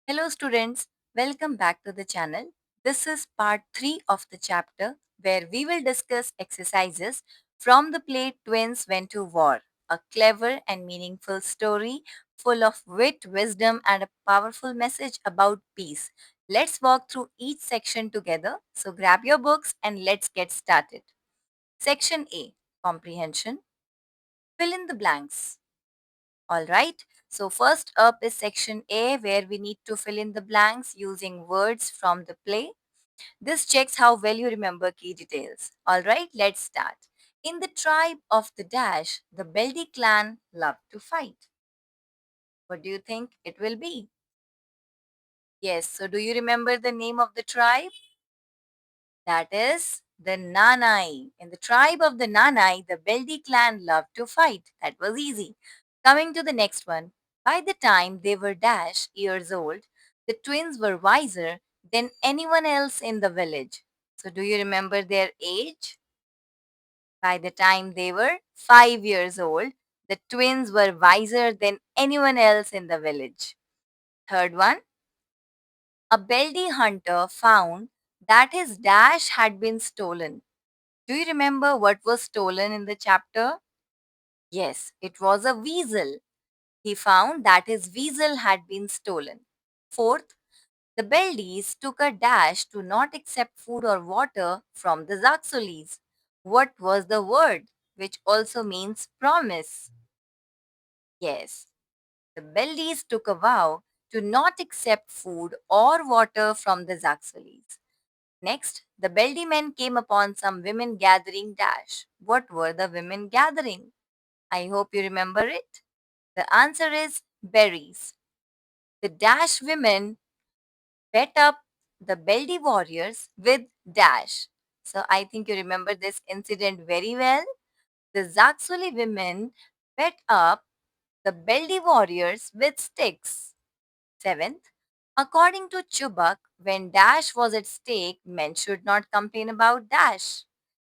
Hello, students. Welcome back to the channel. This is part 3 of the chapter where we will discuss exercises from the play Twins Went to War, a clever and meaningful story full of wit, wisdom, and a powerful message about peace. Let's walk through each section together. So grab your books and let's get started. Section A Comprehension. Fill in the blanks. All right. So first up is section A where we need to fill in the blanks using words from the play. This checks how well you remember key details. All right, let's start. In the tribe of the Dash, the Beldy clan loved to fight. What do you think it will be? Yes, so do you remember the name of the tribe? That is the Nanai. In the tribe of the Nanai, the Beldi clan loved to fight. That was easy. Coming to the next one. By the time they were dash years old, the twins were wiser than anyone else in the village. So, do you remember their age? By the time they were 5 years old, the twins were wiser than anyone else in the village. Third one. A Beldi hunter found that his dash had been stolen. Do you remember what was stolen in the chapter? Yes, it was a weasel. He found that his weasel had been stolen. Fourth, the Beldis took a dash to not accept food or water from the Zaxolis. What was the word, which also means promise? Yes, the Beldis took a vow to not accept food or water from the Zaxolis. Next, the Beldy men came upon some women gathering dash. What were the women gathering? I hope you remember it. The answer is berries. The Dash women bet up the Beldy warriors with Dash. So I think you remember this incident very well. The Zaxuli women bet up the Beldy warriors with sticks. Seventh, according to Chubak, when Dash was at stake, men should not complain about Dash.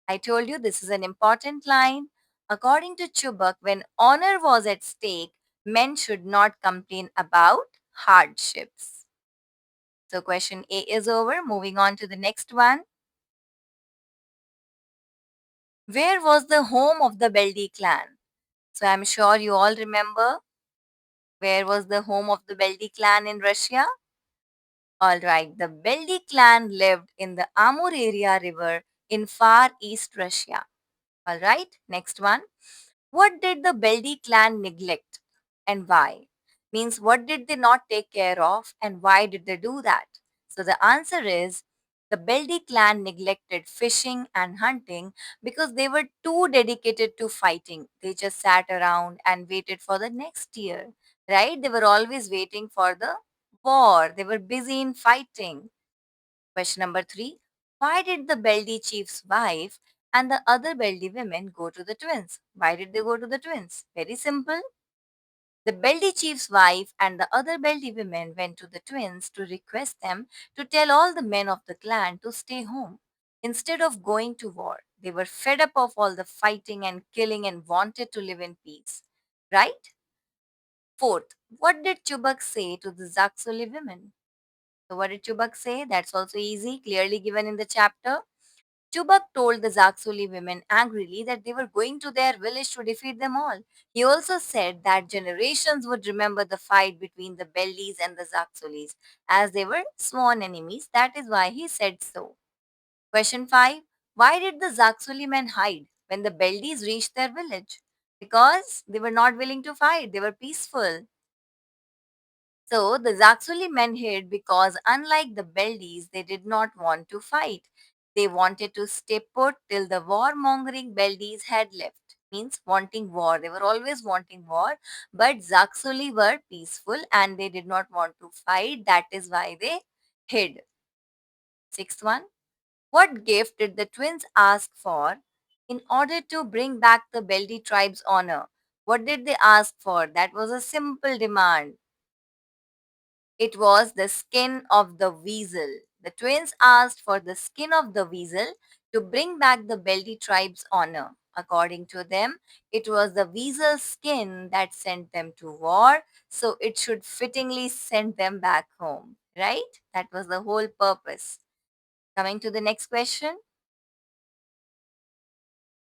I told you this is an important line. According to Chubak, when honor was at stake, men should not complain about hardships. So, question A is over. Moving on to the next one. Where was the home of the Beldi clan? So, I'm sure you all remember where was the home of the Beldi clan in Russia? All right, the Beldi clan lived in the Amur area river in far east Russia. All right, next one. What did the Beldi clan neglect and why? Means what did they not take care of and why did they do that? So the answer is the Beldi clan neglected fishing and hunting because they were too dedicated to fighting. They just sat around and waited for the next year, right? They were always waiting for the war. They were busy in fighting. Question number 3. Why did the Beldi chief's wife and the other Beldi women go to the twins? Why did they go to the twins? Very simple. The Beldi chief's wife and the other Beldi women went to the twins to request them to tell all the men of the clan to stay home instead of going to war. They were fed up of all the fighting and killing and wanted to live in peace. Right? Fourth, what did Chubak say to the Zaksoli women? So, what did Chubak say? That's also easy, clearly given in the chapter. Chubak told the Zaksuli women angrily that they were going to their village to defeat them all. He also said that generations would remember the fight between the Beldis and the Zaksulis as they were sworn enemies. That is why he said so. Question 5. Why did the Zaksuli men hide when the Beldis reached their village? Because they were not willing to fight, they were peaceful. So the Zaksuli men hid because, unlike the Beldis, they did not want to fight. They wanted to stay put till the warmongering Beldis had left. Means wanting war. They were always wanting war, but Zaksuli were peaceful and they did not want to fight. That is why they hid. Sixth one. What gift did the twins ask for in order to bring back the Beldi tribe's honor? What did they ask for? That was a simple demand. It was the skin of the weasel. The twins asked for the skin of the weasel to bring back the Beldi tribe's honor. According to them, it was the weasel skin that sent them to war, so it should fittingly send them back home, right? That was the whole purpose. Coming to the next question.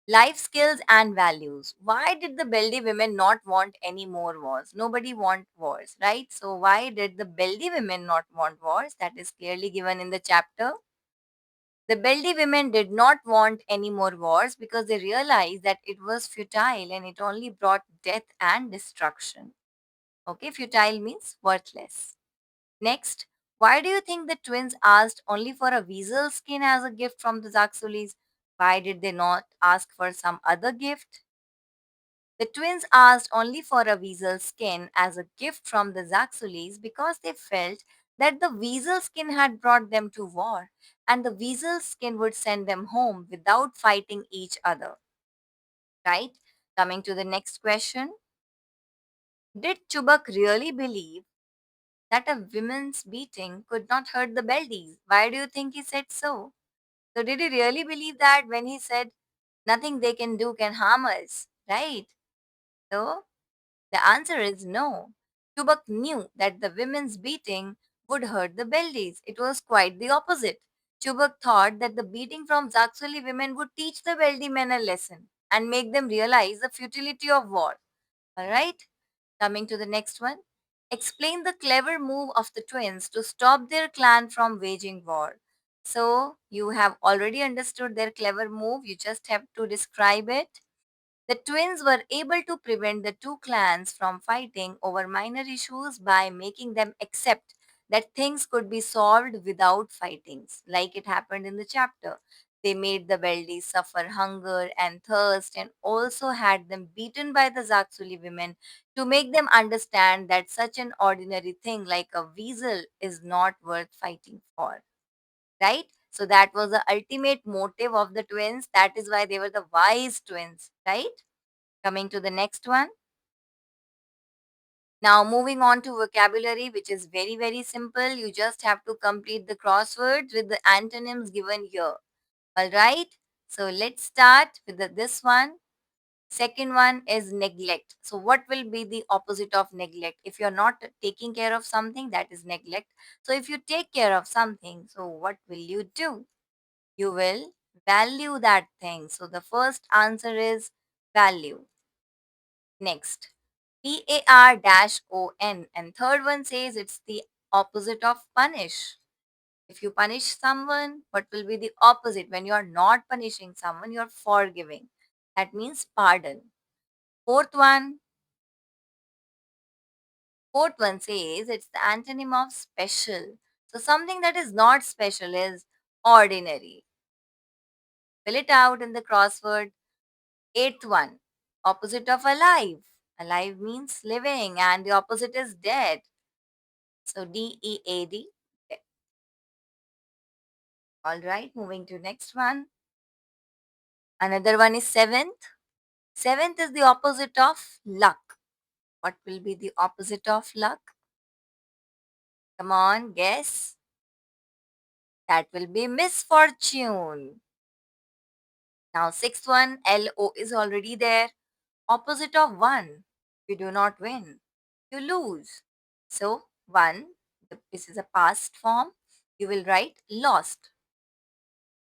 Life skills and values. Why did the Beldi women not want any more wars? Nobody want wars, right? So why did the Beldi women not want wars? That is clearly given in the chapter. The Beldi women did not want any more wars because they realized that it was futile and it only brought death and destruction. Okay, futile means worthless. Next, why do you think the twins asked only for a weasel skin as a gift from the Zaxulis? Why did they not ask for some other gift? The twins asked only for a weasel skin as a gift from the Zaxulis because they felt that the weasel skin had brought them to war and the weasel skin would send them home without fighting each other. Right? Coming to the next question. Did Chubak really believe that a woman's beating could not hurt the Beldis? Why do you think he said so? So, did he really believe that when he said, nothing they can do can harm us? Right? So, the answer is no. Tubak knew that the women's beating would hurt the Beldis. It was quite the opposite. Chubak thought that the beating from Zaksuli women would teach the Beldi men a lesson and make them realize the futility of war. Alright, coming to the next one. Explain the clever move of the twins to stop their clan from waging war. So, you have already understood their clever move, you just have to describe it. The twins were able to prevent the two clans from fighting over minor issues by making them accept that things could be solved without fightings, like it happened in the chapter. They made the Veldis suffer hunger and thirst and also had them beaten by the Zaksuli women to make them understand that such an ordinary thing like a weasel is not worth fighting for. Right? So that was the ultimate motive of the twins. That is why they were the wise twins, right? Coming to the next one. Now, moving on to vocabulary, which is very, very simple. You just have to complete the crosswords with the antonyms given here. All right. So, let's start with this one. Second one is neglect. So, what will be the opposite of neglect? If you're not taking care of something, that is neglect. So, if you take care of something, so what will you do? You will value that thing. So, the first answer is value. Next. PAR-ON. And third one says it's the opposite of punish. If you punish someone, what will be the opposite? When you are not punishing someone, you are forgiving. That means pardon. Fourth one, fourth one says it's the antonym of special. So something that is not special is ordinary. Fill it out in the crossword. Eighth one, opposite of alive. Alive means living and the opposite is dead. So DEAD. All right, moving to next one. Another one is seventh. Seventh is the opposite of luck. What will be the opposite of luck? Come on, guess. That will be misfortune. Now, sixth one, LO is already there. Opposite of one. You do not win. You lose. So, one, this is a past form. You will write lost.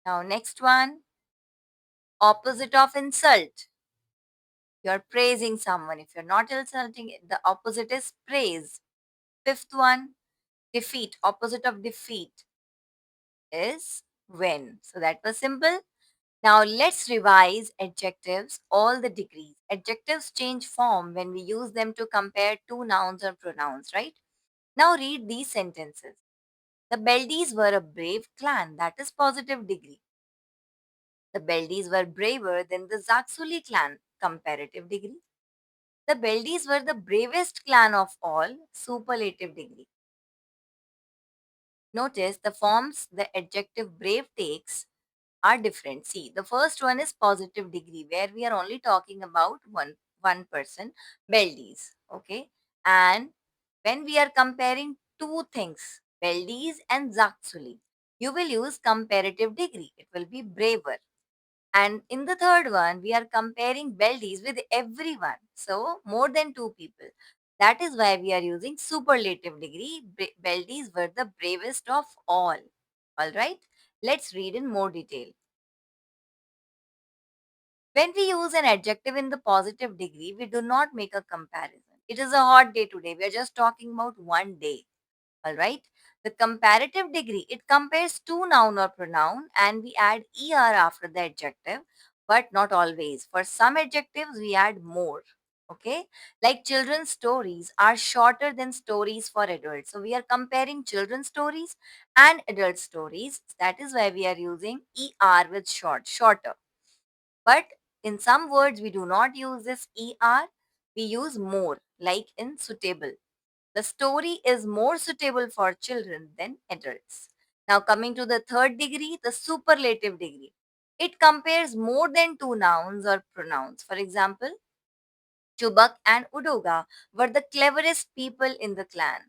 Now, next one, opposite of insult. You're praising someone. If you're not insulting, the opposite is praise. Fifth one, defeat. Opposite of defeat is win. So that was simple. Now let's revise adjectives, all the degrees. Adjectives change form when we use them to compare two nouns or pronouns, right? Now read these sentences. The Beldis were a brave clan. That is positive degree. The Beldis were braver than the Zaksuli clan. Comparative degree. The Beldis were the bravest clan of all, superlative degree. Notice the forms the adjective brave takes are different. See, the first one is positive degree, where we are only talking about one person, Beldis. Okay. And when we are comparing two things, Beldis and Zaksuli, you will use comparative degree. It will be braver. And in the third one, we are comparing bellies with everyone. So more than two people. That is why we are using superlative degree. Beldies were the bravest of all. All right. Let's read in more detail. When we use an adjective in the positive degree, we do not make a comparison. It is a hot day today. We are just talking about one day. All right. The comparative degree, it compares two noun or pronoun and we add er after the adjective, but not always. For some adjectives, we add more. Okay. Like children's stories are shorter than stories for adults. So we are comparing children's stories and adult stories. That is why we are using er with shorter. But in some words, we do not use this er. We use more, like in suitable. The story is more suitable for children than adults. Now, coming to the third degree, the superlative degree. It compares more than two nouns or pronouns. For example, Chubak and Udoga were the cleverest people in the clan.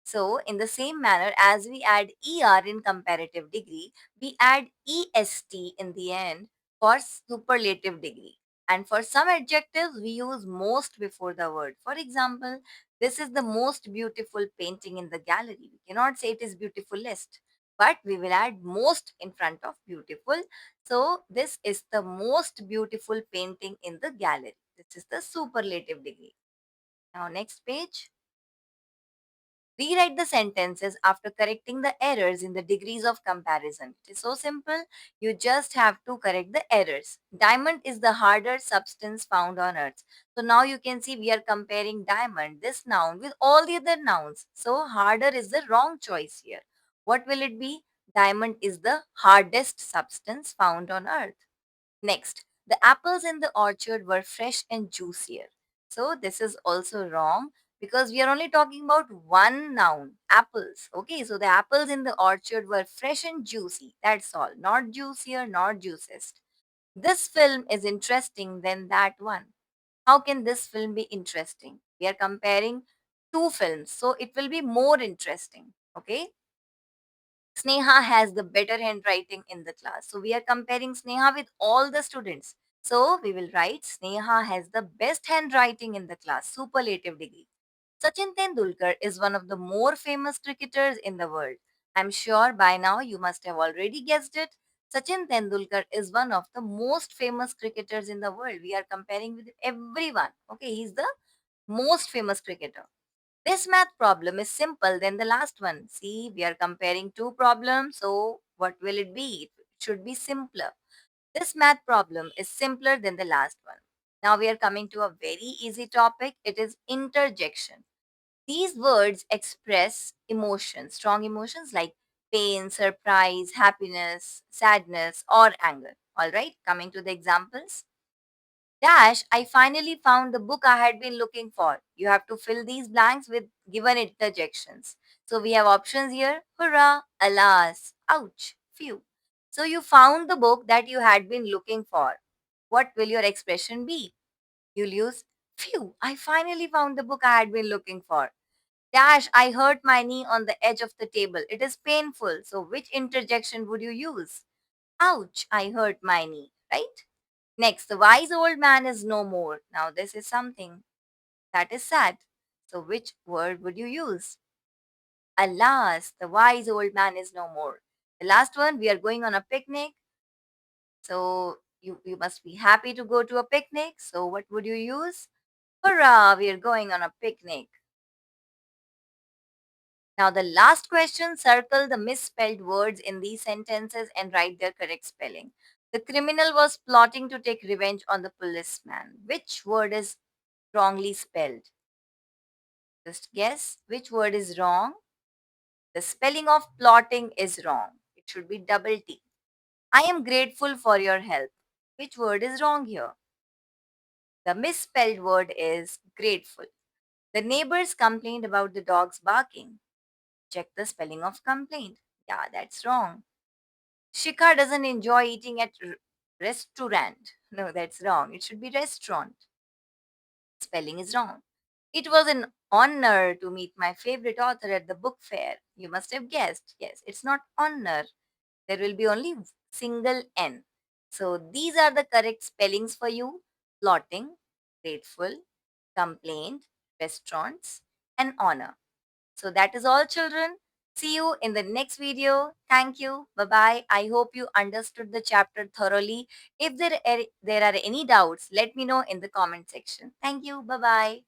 So, in the same manner as we add er in comparative degree, we add est in the end for superlative degree. And for some adjectives, we use most before the word. For example, this is the most beautiful painting in the gallery. We cannot say it is beautifulest, but we will add most in front of beautiful. So, this is the most beautiful painting in the gallery. This is the superlative degree. Now, next page. Rewrite the sentences after correcting the errors in the degrees of comparison. It is so simple. You just have to correct the errors. Diamond is the harder substance found on earth. So now you can see we are comparing diamond, this noun, with all the other nouns. So harder is the wrong choice here. What will it be? Diamond is the hardest substance found on earth. Next, the apples in the orchard were fresh and juicier. So this is also wrong because we are only talking about one noun, apples. Okay, so the apples in the orchard were fresh and juicy. That's all. Not juicier, not juiciest. This film is interesting than that one. How can this film be interesting? We are comparing two films, so it will be more interesting. Okay. Sneha has the better handwriting in the class. So we are comparing Sneha with all the students. So we will write Sneha has the best handwriting in the class, superlative degree. Sachin Tendulkar is one of the more famous cricketers in the world. I'm sure by now you must have already guessed it. Sachin Tendulkar is one of the most famous cricketers in the world. We are comparing with everyone. Okay, he's the most famous cricketer. This math problem is simple than the last one. See, we are comparing two problems, so what will it be? It should be simpler. This math problem is simpler than the last one. Now we are coming to a very easy topic. It is interjection. These words express emotions, strong emotions like pain, surprise, happiness, sadness, or anger. All right, coming to the examples. Dash, I finally found the book I had been looking for. You have to fill these blanks with given interjections. So we have options here. Hurrah, alas, ouch, phew. So you found the book that you had been looking for. What will your expression be? You'll use, phew, I finally found the book I had been looking for. Dash, I hurt my knee on the edge of the table. It is painful. So which interjection would you use? Ouch, I hurt my knee, right? Next, the wise old man is no more. Now, this is something that is sad. So, which word would you use? Alas, the wise old man is no more. The last one, we are going on a picnic. So, you must be happy to go to a picnic. So, what would you use? Hurrah, we are going on a picnic. Now, the last question, circle the misspelled words in these sentences and write their correct spelling. The criminal was plotting to take revenge on the policeman. Which word is wrongly spelled? Just guess which word is wrong. The spelling of plotting is wrong. It should be double T. I am grateful for your help. Which word is wrong here? The misspelled word is grateful. The neighbors complained about the dog's barking. Check the spelling of complaint. Yeah, that's wrong. Shikha doesn't enjoy eating at restaurant. No, that's wrong. It should be restaurant. Spelling is wrong. It was an honor to meet my favorite author at the book fair. You must have guessed. Yes, it's not honor. There will be only single N. So these are the correct spellings for you: plotting, grateful, complaint, restaurants, and honor. So that is all, children. See you in the next video. Thank you. Bye bye. I hope you understood the chapter thoroughly. If there are any doubts, let me know in the comment section. Thank you. Bye bye.